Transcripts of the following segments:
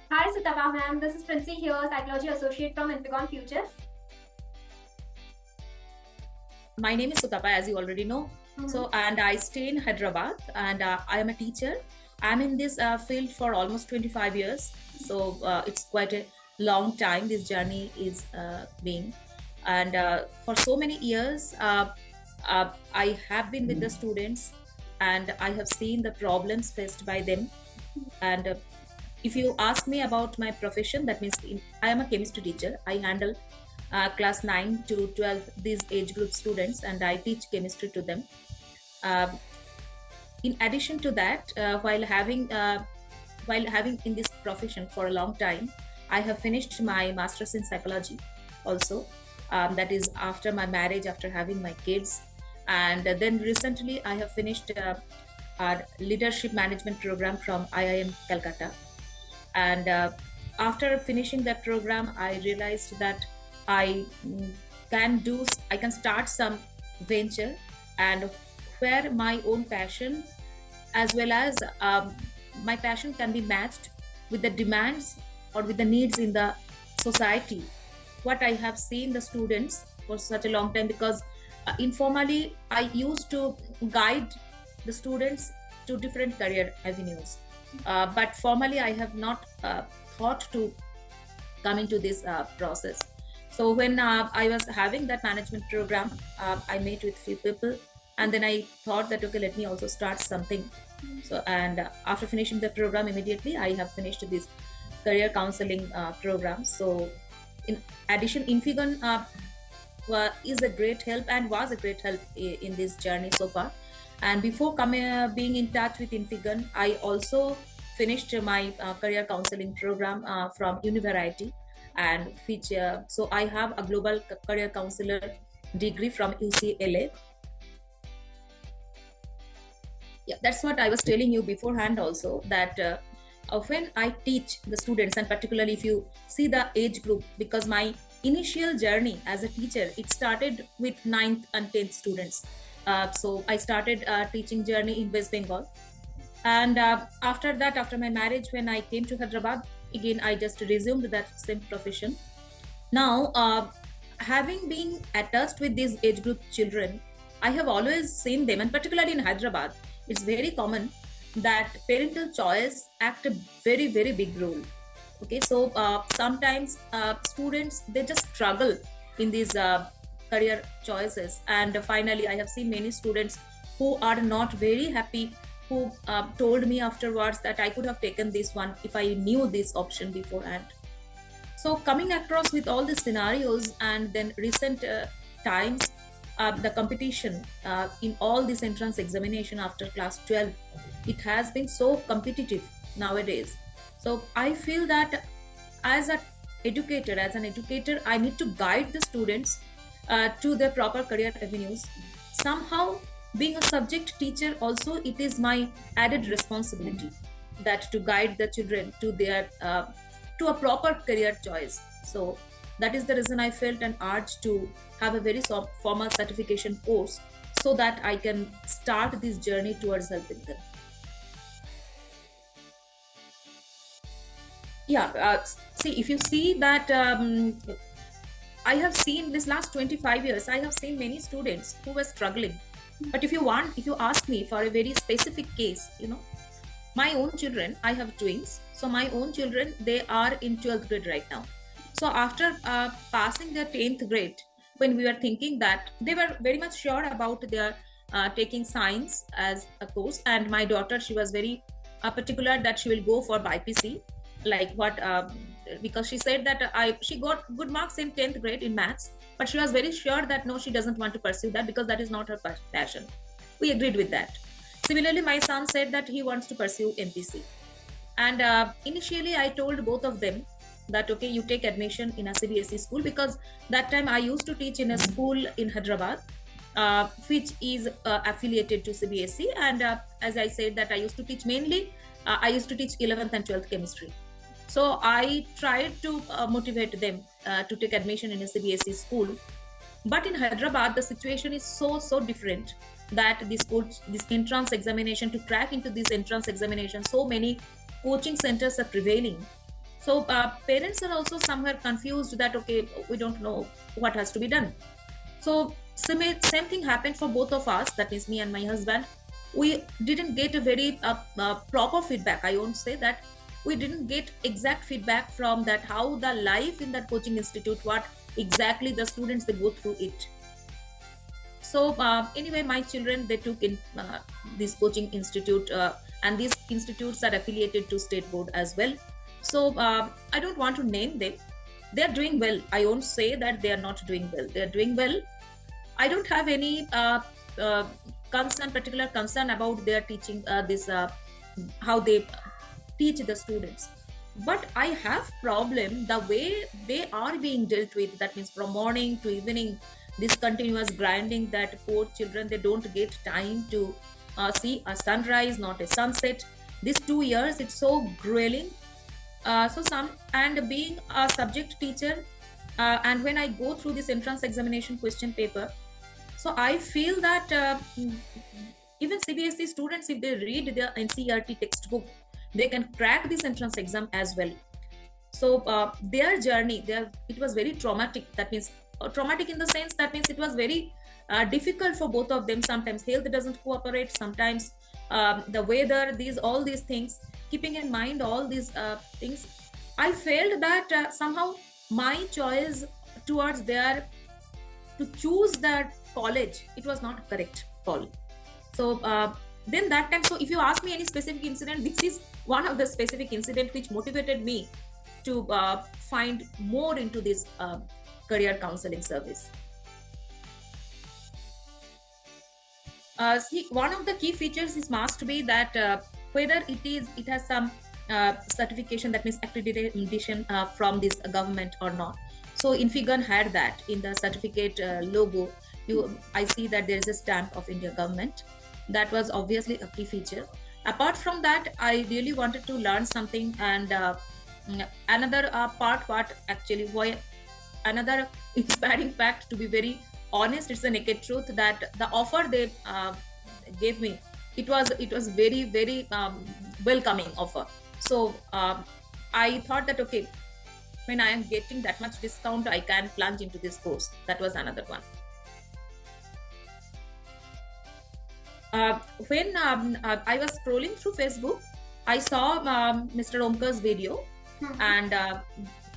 Hi Sutapa ma'am, this is Princey here, Psychology Associate from Infigon Futures. My name is Sutapa, as you already know. So, and I stay in Hyderabad, and I am a teacher. I'm in this field for almost 25 years. So, it's quite a long time this journey is being. And for so many years, I have been with the students, and I have seen the problems faced by them. And if you ask me about my profession, that means I am a chemistry teacher. I handle class 9 to 12 these age group students, and I teach chemistry to them. uh, in addition to that, while having in this profession for a long time, I have finished my master's in psychology also. That is after my marriage, after having my kids. And then recently I have finished our leadership management program from IIM Calcutta. And after finishing that program, I realized that I I can start some venture, and where my own passion, as well as my passion, can be matched with the demands or with the needs in the society. What I have seen the students for such a long time, because informally I used to guide the students to different career avenues, but formally I have not thought to come into this process. So when I was having that management program, I met with few people, and then I thought that, okay, let me also start something. So, and after finishing the program, immediately I have finished this career counseling program. So in addition, Infigon is a great help and was a great help in this journey so far. And before coming being in touch with Infigon, I also finished my career counseling program from Univariety, and which so I have a global career counselor degree from UCLA. Yeah, that's what I was telling you beforehand also, that when I teach the students, and particularly if you see the age group, because my initial journey as a teacher, it started with ninth and 10th students. So I started teaching journey in West Bengal. And after that, after my marriage, when I came to Hyderabad, again I just resumed that same profession. Now, having been attached with these age group children, I have always seen them, and particularly in Hyderabad, it's very common that parental choice act a very, very big role. Okay, so sometimes students, they just struggle in these career choices, and finally I have seen many students who are not very happy, who told me afterwards that I could have taken this one if I knew this option beforehand. So coming across with all these scenarios, and then recent times, the competition in all this entrance examination after class 12, it has been so competitive nowadays. So I feel that as an educator, I need to guide the students to their proper career avenues. Somehow, being a subject teacher also, it is my added responsibility that to guide the children to their to a proper career choice. So that is the reason I felt an urge to have a very formal certification course, so that I can start this journey towards helping them. Yeah, see, if you see that, I have seen this last 25 years, I have seen many students who were struggling. But if you ask me for a very specific case, my own children, I have twins. So my own children, they are in 12th grade right now. So after passing their 10th grade, when we were thinking that they were very much sure about their taking science as a course, and my daughter, she was very particular that she will go for BPC, like what because she said that she got good marks in 10th grade in maths, but she was very sure that no, she doesn't want to pursue that because that is not her passion. We agreed with that. Similarly, my son said that he wants to pursue MPC. And initially, I told both of them that, okay, you take admission in a CBSE school, because that time I used to teach in a school in Hyderabad, which is affiliated to CBSE. And as I said, that I used to teach mainly, I used to teach 11th and 12th chemistry. So I tried to motivate them to take admission in a CBSE school. But in Hyderabad, the situation is so different, that this entrance examination, to crack into this entrance examination, so many coaching centers are prevailing. So parents are also somewhere confused that okay, we don't know what has to be done. So same thing happened for both of us, that is me and my husband. We didn't get a very proper feedback. I won't say that we didn't get exact feedback from that how the life in that coaching institute, what exactly the students they go through it. So anyway, my children they took in this coaching institute, and these institutes are affiliated to state board as well. So I don't want to name them. They are doing well. I won't say that they are not doing well. They are doing well. I don't have any uh, particular concern about their teaching this how they teach the students. But I have problem the way they are being dealt with. That means from morning to evening, this continuous grinding that poor children they don't get time to see a sunrise, not a sunset. These 2 years it's so grueling. So some and being a subject teacher, and when I go through this entrance examination question paper, so I feel that even CBSE students, if they read the NCERT textbook, they can crack this entrance exam as well. So their journey, it was very traumatic. That means traumatic in the sense that means it was very difficult for both of them. Sometimes health doesn't cooperate. Sometimes the weather, all these things. Keeping in mind all these things, I felt that somehow my choice towards their to choose that college, it was not correct call. So then that time, so if you ask me any specific incident, this is one of the specific incident which motivated me to find more into this career counseling service. See, one of the key features is must be that whether it has some certification, that means accreditation from this government or not. So Infigun had that in the certificate logo. I see that there is a stamp of India government. That was obviously a key feature. Apart from that, I really wanted to learn something, and another part what actually why another inspiring fact, to be very honest, it's a naked truth that the offer they gave me, it was very very welcoming offer. So I thought that okay, when I am getting that much discount, I can plunge into this course. That was another one. When I was scrolling through Facebook, I saw Mr. Omkar's video, and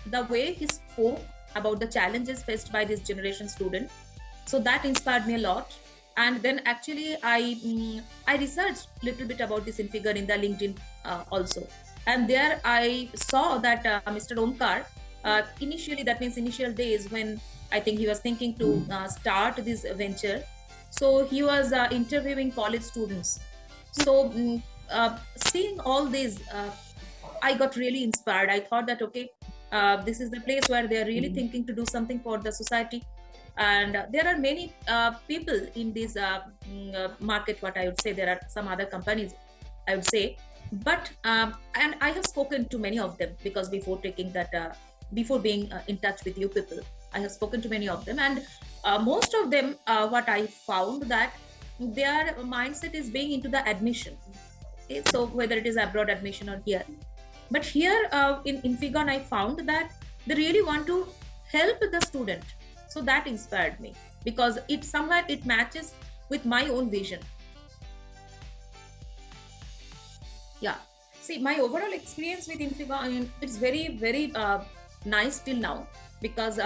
the way he spoke about the challenges faced by this generation student. So that inspired me a lot. And then actually I researched a little bit about this Infigun in the LinkedIn also. And there I saw that Mr. Omkar, initially, that means initial days when I think he was thinking to start this venture. So he was interviewing college students. So seeing all this, I got really inspired. I thought that okay, this is the place where they are really thinking to do something for the society. And there are many people in this market. What I would say, there are some other companies, I would say, but and I have spoken to many of them, because before taking that, before being in touch with you people, I have spoken to many of them, and most of them, what I found that their mindset is being into the admission. Okay, so whether it is abroad admission or here, but here in Infigun, I found that they really want to help the student. So that inspired me, because it somewhere it matches with my own vision. Yeah. See, my overall experience with Infigun, I mean, it's very, very nice till now, because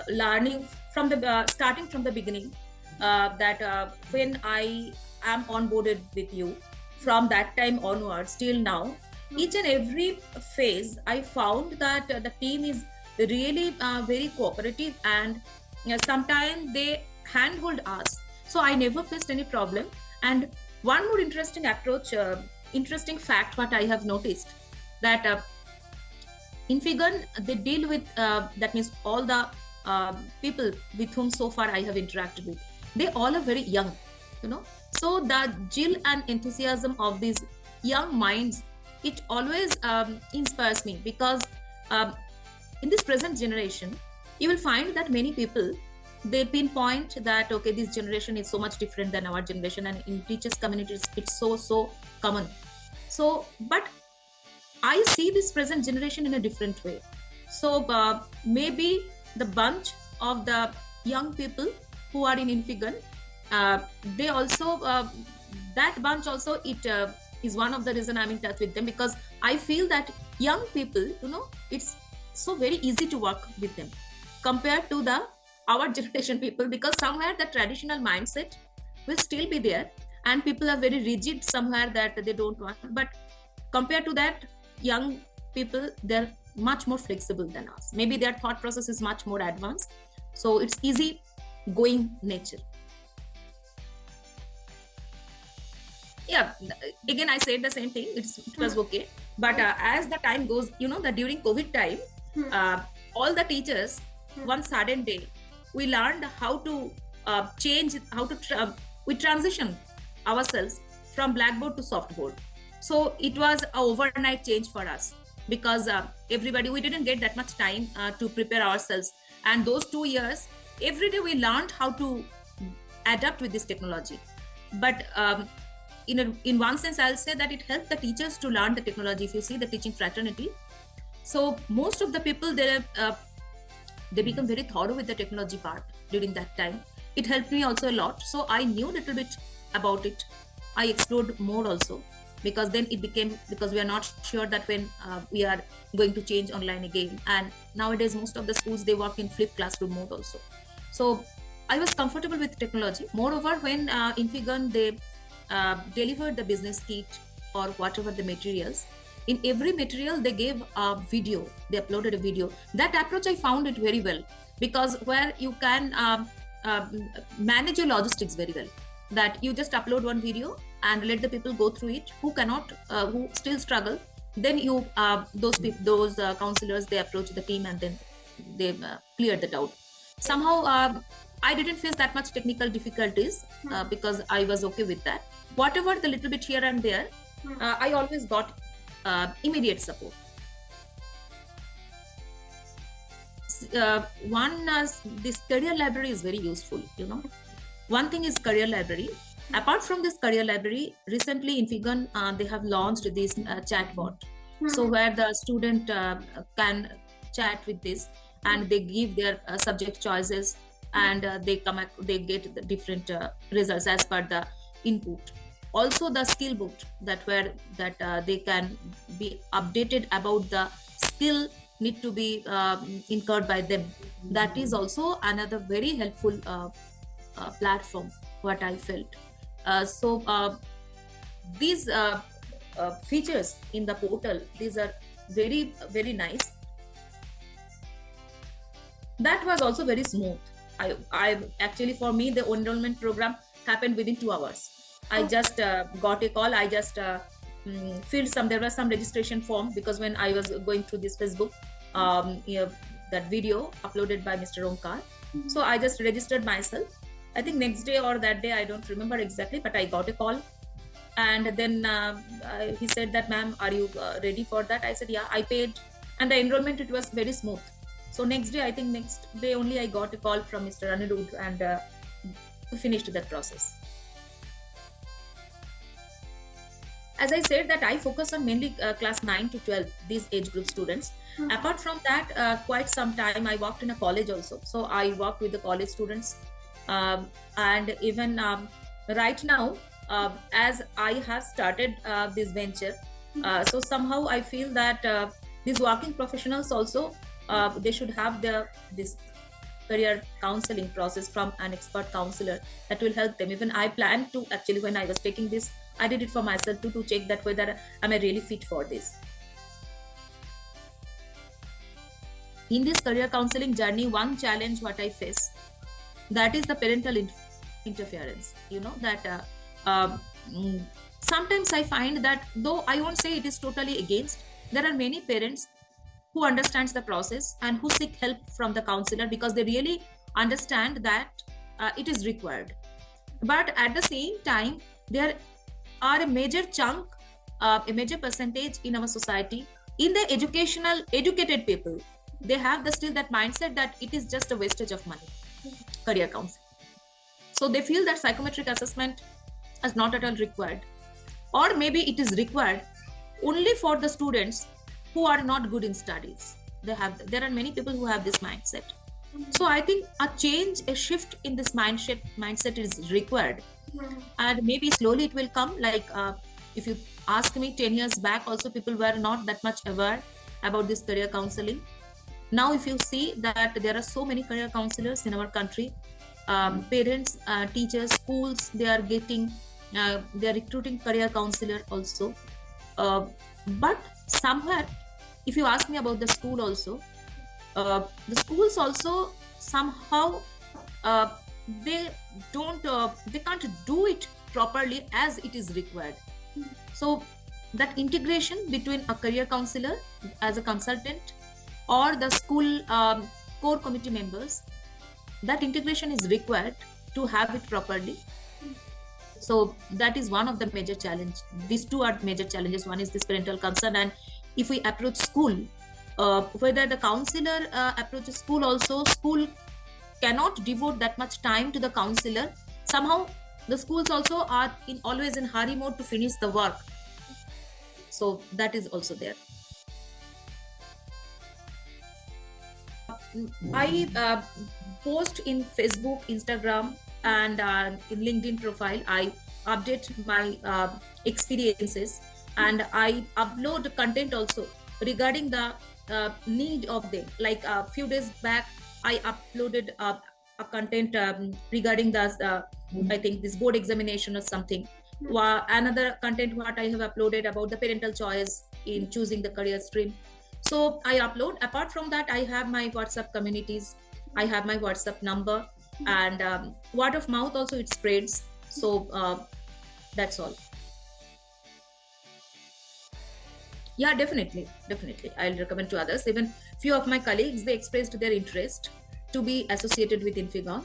learning from the starting from the beginning, that when I am onboarded with you, from that time onwards till now, each and every phase, I found that the team is really very cooperative, and sometimes they handhold us. So I never faced any problem. And one more interesting approach, interesting fact, what I have noticed, that Infigun, they deal with that means all the people with whom so far I have interacted with, they all are very young, you know. So the zeal and enthusiasm of these young minds, it always inspires me, because in this present generation, you will find that many people, they pinpoint that okay, this generation is so much different than our generation, and in teachers communities it's so common. So but I see this present generation in a different way. So maybe the bunch of the young people who are in Infigan, they also that bunch also it is one of the reason I'm in touch with them, because I feel that young people, it's so very easy to work with them compared to the our generation people, because somewhere the traditional mindset will still be there and people are very rigid somewhere that they don't want. But compared to that, young people, they're much more flexible than us. Maybe their thought process is much more advanced, so it's easy going nature. Yeah, again I said the same thing, it was okay. But as the time goes, that during COVID time, all the teachers, one sudden day, we learned how to change, how to we transition ourselves from blackboard to softboard. So it was a overnight change for us, because everybody, we didn't get that much time to prepare ourselves. And those 2 years, every day we learned how to adapt with this technology. But in one sense, I'll say that it helped the teachers to learn the technology. If you see the teaching fraternity, so most of the people there, they become very thorough with the technology part during that time. It helped me also a lot. So I knew a little bit about it. I explored more also, because then it became, because we are not sure that when we are going to change online again. And nowadays most of the schools, they work in flipped classroom mode also. So I was comfortable with technology. Moreover, when Infigan, they delivered the business kit or whatever the materials, in every material they gave a video, they uploaded a video. That approach, I found it very well, because where you can manage your logistics very well, that you just upload one video and let the people go through it who cannot, who still struggle. Then you those counselors, they approach the team and then they clear the doubt. Somehow I didn't face that much technical difficulties, because I was okay with that. Whatever the little bit here and there, I always got immediate support. This career library is very useful. One thing is career library. Apart from this career library, recently in Infigan, they have launched this chatbot. So where the student can chat with this, and they give their subject choices, and they get the different results as per the input. Also the skill book, that where that they can be updated about the skill need to be incurred by them. That is also another very helpful platform, what I felt. So these features in the portal, these are very, very nice. That was also very smooth. I actually, for me, the enrollment program happened within 2 hours. I just got a call. I just filled there was some registration form, because when I was going through this Facebook, that video uploaded by Mr. Omkar. So I just registered myself. I think next day or that day, I don't remember exactly, but I got a call. And then he said that, ma'am, are you ready for that? I said, yeah, I paid. And the enrollment, it was very smooth. So next day, I think next day only, I got a call from Mr. Anirudh, and finished that process. As I said, that I focus on mainly class 9 to 12, these age group students. Apart from that, quite some time I worked in a college also. So I worked with the college students. And even right now, as I have started this venture, so somehow I feel that these working professionals also, they should have this career counseling process from an expert counselor that will help them. Even I planned to, actually, when I was taking this, I did it for myself to check that whether am I really fit for this. In this career counseling journey, one challenge what I face, that is the parental interference. That sometimes I find that, though I won't say it is totally against, there are many parents who understands the process and who seek help from the counselor, because they really understand that it is required. But at the same time, there are a major chunk, a major percentage in our society, in the educated people, they have still that mindset that it is just a wastage of money, career counseling. So they feel that psychometric assessment is not at all required, or maybe it is required, only for the students who are not good in studies. There are many people who have this mindset. So I think a change, a shift in this mindset is required, and maybe slowly it will come. Like if you ask me, 10 years back also people were not that much aware about this career counseling. Now if you see that there are so many career counselors in our country, parents, teachers, schools, they are recruiting career counselor also. But somewhere, if you ask me about the school also, the schools also somehow uh, they they can't do it properly as it is required. So that integration between a career counselor as a consultant or the school core committee members, that integration is required to have it properly. So that is one of the major challenge. These two are major challenges. One is this parental concern, and if we approach school, whether the counselor approaches school also, school cannot devote that much time to the counselor. Somehow the schools also are always in hurry mode to finish the work. So that is also there. I post in Facebook, Instagram, and in LinkedIn profile. I update my experiences, and I upload content also regarding the need of them. Like a few days back, I uploaded a content regarding the I think this board examination or something. Another content what I have uploaded about the parental choice in choosing the career stream. So I upload. Apart from that, I have my WhatsApp communities. I have my WhatsApp number, and word of mouth also it spreads. So that's all. Yeah, definitely. I'll recommend to others. Even few of my colleagues, they expressed their interest to be associated with Infigon.